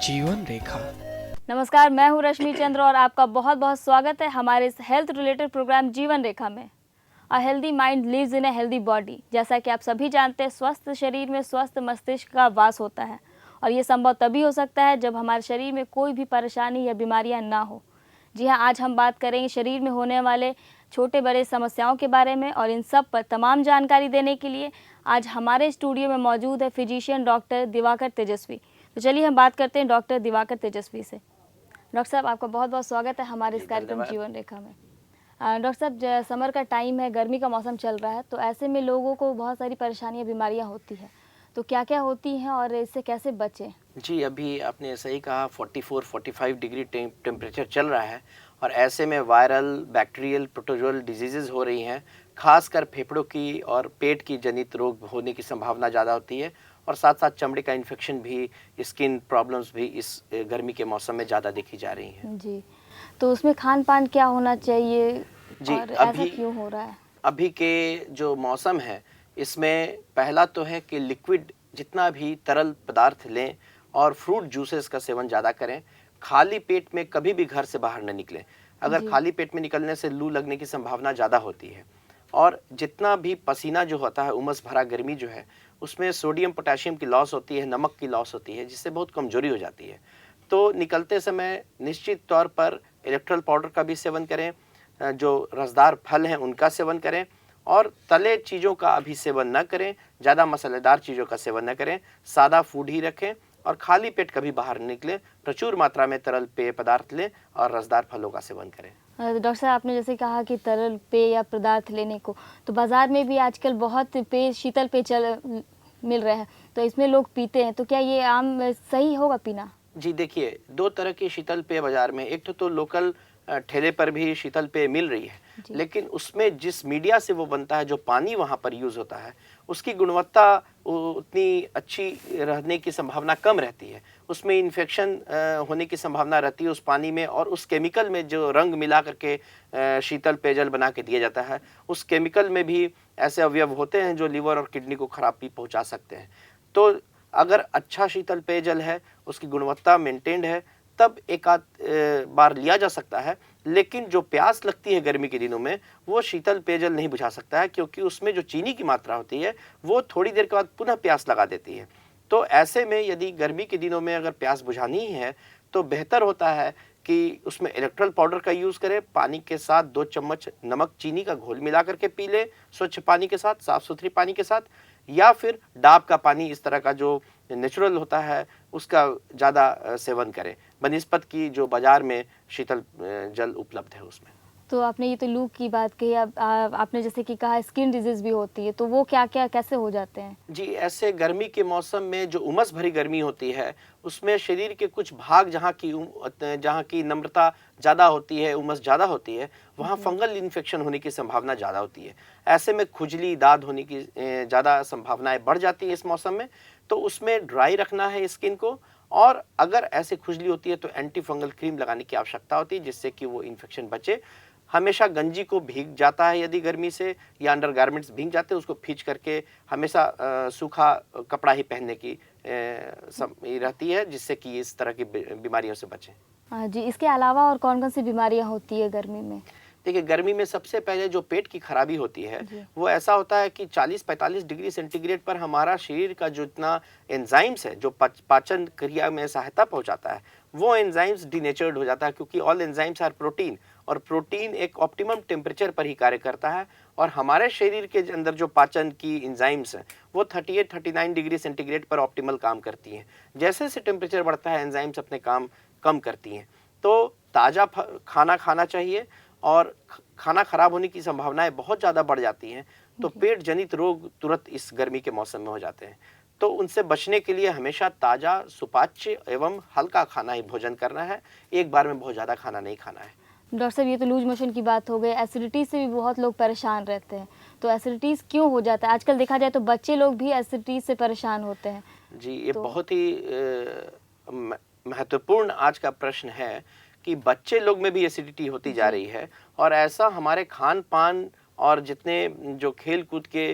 जीवन रेखा। नमस्कार, मैं हूं रश्मि चंद्र और आपका बहुत बहुत स्वागत है हमारे इस हेल्थ रिलेटेड प्रोग्राम जीवन रेखा में। A healthy mind lives in a healthy body. जैसा कि आप सभी जानते हैं, स्वस्थ शरीर में स्वस्थ मस्तिष्क का वास होता है और ये संभव तभी हो सकता है जब हमारे शरीर में कोई भी परेशानी या बीमारियां ना हो। जी हाँ, आज हम बात करेंगे शरीर में होने वाले छोटे बड़े समस्याओं के बारे में और इन सब पर तमाम जानकारी देने के लिए आज हमारे स्टूडियो में मौजूद है फिजिशियन डॉक्टर दिवाकर तेजस्वी। तो चलिए हम बात करते हैं डॉक्टर दिवाकर तेजस्वी से। डॉक्टर साहब, आपका बहुत बहुत स्वागत है हमारे इस कार्यक्रम जीवन रेखा में। डॉक्टर साहब, समर का टाइम है, गर्मी का मौसम चल रहा है, तो ऐसे में लोगों को बहुत सारी परेशानियां बीमारियां होती हैं, तो क्या क्या होती हैं और इससे कैसे बचें? जी, अभी आपने सही कहा, 44-45 डिग्री टेम्परेचर चल रहा है और ऐसे में वायरल, बैक्टीरियल, प्रोटोजोअल डिजीज़ेज़ हो रही हैं। खासकर फेफड़ों की और पेट की जनित रोग होने की संभावना ज़्यादा होती है और साथ साथ चमड़ी का इन्फेक्शन भी, स्किन प्रॉब्लम्स भी इस गर्मी के मौसम में ज़्यादा देखी जा रही हैं। जी, तो उसमें खान पान क्या होना चाहिए जी, और ऐसा क्यों हो रहा है? अभी के जो मौसम है, इसमें पहला तो है कि लिक्विड जितना भी तरल पदार्थ लें और फ्रूट जूसेस का सेवन ज़्यादा करें। खाली पेट में कभी भी घर से बाहर न निकलें। अगर जी। खाली पेट में निकलने से लू लगने की संभावना ज़्यादा होती है और जितना भी पसीना जो होता है, उमस भरा गर्मी जो है, उसमें सोडियम पोटेशियम की लॉस होती है, नमक की लॉस होती है, जिससे बहुत कमजोरी हो जाती है। तो निकलते समय निश्चित तौर पर इलेक्ट्रल पाउडर का भी सेवन करें, जो रसदार फल हैं उनका सेवन करें और तले चीज़ों का अभी सेवन न करें, ज़्यादा मसालेदार चीज़ों का सेवन न करें, सादा फूड ही रखें और खाली पेट कभी बाहर निकलें। प्रचुर मात्रा में तरल पेय पदार्थ लें और रसदार फलों का सेवन करें। डॉक्टर साहब, आपने जैसे कहा कि तरल पेय या पदार्थ लेने को, तो बाज़ार में भी आजकल बहुत पेय, शीतल पेय मिल रहे हैं, तो इसमें लोग पीते हैं, तो क्या ये आम सही होगा पीना? जी देखिए, 2 तरह के शीतल पेय बाज़ार में, एक तो लोकल ठेले पर भी शीतल पेय मिल रही है, लेकिन उसमें जिस मीडिया से वो बनता है, जो पानी वहाँ पर यूज़ होता है, उसकी गुणवत्ता उतनी अच्छी रहने की संभावना कम रहती है। उसमें इन्फेक्शन होने की संभावना रहती है उस पानी में और उस केमिकल में जो रंग मिला करके शीतल पेयजल बना के दिया जाता है, उस केमिकल में भी ऐसे अवयव होते हैं जो लिवर और किडनी को खराबी पहुँचा सकते हैं। तो अगर अच्छा शीतल पेयजल है, उसकी गुणवत्ता मेंटेन्ड है, तब एक आध बार लिया जा सकता है, लेकिन जो प्यास लगती है गर्मी के दिनों में, वो शीतल पेयजल नहीं बुझा सकता है, क्योंकि उसमें जो चीनी की मात्रा होती है, वो थोड़ी देर के बाद पुनः प्यास लगा देती है। तो ऐसे में यदि गर्मी के दिनों में अगर प्यास बुझानी ही है, तो बेहतर होता है कि उसमें इलेक्ट्रल पाउडर का यूज़ करें, पानी के साथ 2 चम्मच नमक चीनी का घोल मिला करके पी लें, स्वच्छ पानी के साथ, साफ-सुथरी पानी के साथ, या फिर डाब का पानी, इस तरह का जो नेचुरल होता है, उसका ज़्यादा सेवन करें, बनिस्बत की जो बाज़ार में शीतल जल उपलब्ध है उसमें। तो आपने ये तो लू की बात कही, अब आपने जैसे कि कहा स्किन डिजीज़ भी होती है, तो वो क्या-क्या कैसे हो जाते हैं? जी, ऐसे गर्मी के मौसम में जो उमस भरी गर्मी होती है, उसमें शरीर के कुछ भाग जहाँ की नम्रता ज़्यादा होती है, उमस ज़्यादा होती है, वहाँ फंगल इन्फेक्शन होने की संभावना ज़्यादा होती है। ऐसे में खुजली, दाद होने की ज़्यादा संभावनाएँ बढ़ जाती हैं इस मौसम में। तो उसमें ड्राई रखना है स्किन को और अगर ऐसे खुजली होती है तो एंटी फंगल क्रीम लगाने की आवश्यकता होती है, जिससे कि वो इन्फेक्शन बचे। हमेशा गंजी को भीग जाता है यदि गर्मी से, या अंडरगारमेंट्स भीग जाते हैं, उसको खींच करके हमेशा सूखा कपड़ा ही पहनने की रहती है, जिससे कि इस तरह की बीमारियों से बचें। हाँ जी, इसके अलावा और कौन-कौन सी बीमारियाँ होती है गर्मी में? देखिए, गर्मी में सबसे पहले जो पेट की खराबी होती है, वो ऐसा होता है कि 40-45 डिग्री सेंटीग्रेड पर हमारा शरीर का जो इतना एंजाइम्स है, जो पाचन क्रिया में सहायता पहुंचाता है, वो एंजाइम्स डीनेचर्ड हो जाता है, क्योंकि ऑल एंजाइम्स आर प्रोटीन और प्रोटीन एक ऑप्टिमम टेम्परेचर पर ही कार्य करता है और हमारे शरीर के अंदर जो पाचन की एंजाइम्स हैं, वो 38-39 डिग्री सेंटीग्रेड पर ऑप्टिमल काम करती हैं। जैसे जैसे टेम्परेचर बढ़ता है, एंजाइम्स अपने काम कम करती हैं। तो ताज़ा खाना खाना चाहिए और खाना खराब होने की संभावनाएं बहुत ज़्यादा बढ़ जाती हैं, तो पेट जनित रोग तुरंत इस गर्मी के मौसम में हो जाते हैं। तो उनसे बचने के लिए हमेशा ताज़ा, सुपाच्य एवं हल्का खाना ही भोजन करना है, एक बार में बहुत ज़्यादा खाना नहीं खाना है। डॉक्टर साहब, ये तो लूज मोशन की बात हो गई, एसिडिटी से भी बहुत लोग परेशान रहते हैं, तो एसिडिटीज़ क्यों हो जाता है? आजकल देखा जाए तो बच्चे लोग भी एसिडिटी से परेशान होते हैं। जी, ये बहुत ही महत्वपूर्ण आज का प्रश्न है कि बच्चे लोग में भी एसिडिटी होती जा रही है और ऐसा हमारे खान पान और जितने जो खेल कूद के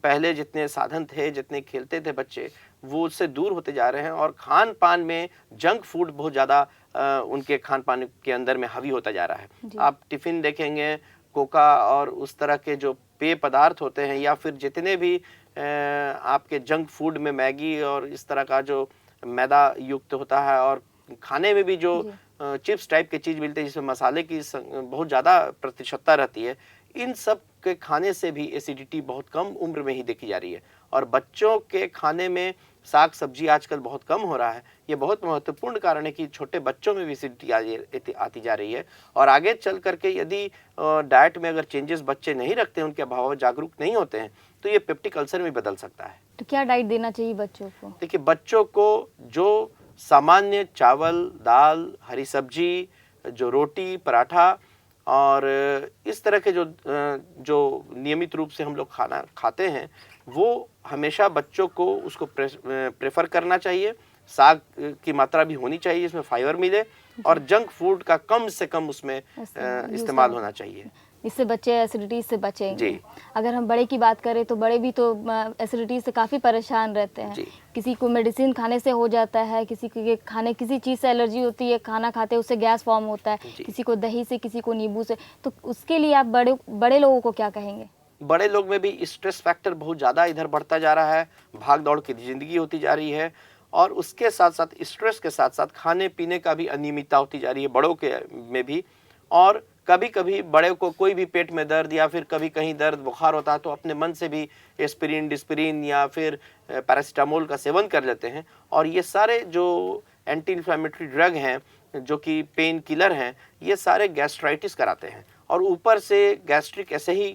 पहले जितने साधन थे, जितने खेलते थे बच्चे, वो उससे दूर होते जा रहे हैं और खान पान में जंक फूड बहुत ज़्यादा उनके खान पान के अंदर में हावी होता जा रहा है। आप टिफ़िन देखेंगे, कोका और उस तरह के जो पेय पदार्थ होते हैं या फिर जितने भी आपके जंक फूड में मैगी और इस तरह का जो मैदा युक्त होता है और खाने में भी जो चिप्स टाइप के चीज़ मिलते हैं जिसमें मसाले की बहुत ज़्यादा प्रतिशतता रहती है, इन सब के खाने से भी एसिडिटी बहुत कम उम्र में ही देखी जा रही है। और बच्चों के खाने में साग सब्जी आजकल बहुत कम हो रहा है। ये बहुत महत्वपूर्ण कारण है कि छोटे बच्चों में भी एसिडिटी आती जा रही है और आगे चल करके यदि डाइट में अगर चेंजेस बच्चे नहीं रखते हैं, उनके अभाव जागरूक नहीं होते हैं, तो ये पेप्टिक अल्सर में बदल सकता है। तो क्या डाइट देना चाहिए बच्चों को? देखिए, बच्चों को जो सामान्य चावल, दाल, हरी सब्जी, जो रोटी, पराठा और इस तरह के जो नियमित रूप से हम लोग खाना खाते हैं, वो हमेशा बच्चों को उसको प्रेफर करना चाहिए। साग की मात्रा भी होनी चाहिए जिसमें फाइबर मिले और जंक फूड का कम से कम उसमें इस्तेमाल होना चाहिए। इससे बच्चे एसिडिटी से बचेंगे। जी। अगर हम बड़े की बात करें तो बड़े भी तो एसिडिटी से काफ़ी परेशान रहते हैं। जी। किसी को मेडिसिन खाने से हो जाता है, किसी के खाने किसी चीज़ से एलर्जी होती है, खाना खाते उससे गैस फॉर्म होता है, किसी को दही से, किसी को नींबू से। तो उसके लिए आप बड़े लोगों को क्या कहेंगे? बड़े लोग में भी स्ट्रेस फैक्टर बहुत ज़्यादा इधर बढ़ता जा रहा है, भाग दौड़ की ज़िंदगी होती जा रही है और उसके साथ साथ स्ट्रेस के साथ साथ खाने पीने का भी अनियमितता होती जा रही है बड़ों के में भी। और कभी कभी बड़े को कोई भी पेट में दर्द या फिर कभी कहीं दर्द बुखार होता है तो अपने मन से भी एस्पिरिन, डिस्पिरिन या फिर पैरासीटामोल का सेवन कर लेते हैं और ये सारे जो एंटी इन्फ्लेमेटरी ड्रग हैं, जो कि पेन किलर हैं, ये सारे गैस्ट्राइटिस कराते हैं और ऊपर से गैस्ट्रिक ऐसे ही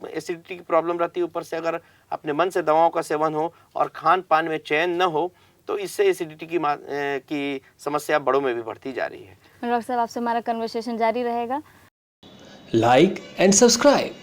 एसिडिटी की प्रॉब्लम रहती है। ऊपर से अगर अपने मन से दवाओं का सेवन हो और खान पान में चैन न हो तो इससे एसिडिटी की समस्या बड़ों में भी बढ़ती जा रही है। डॉक्टर साहब, आपसे हमारा कन्वर्सेशन जारी रहेगा। Like and subscribe.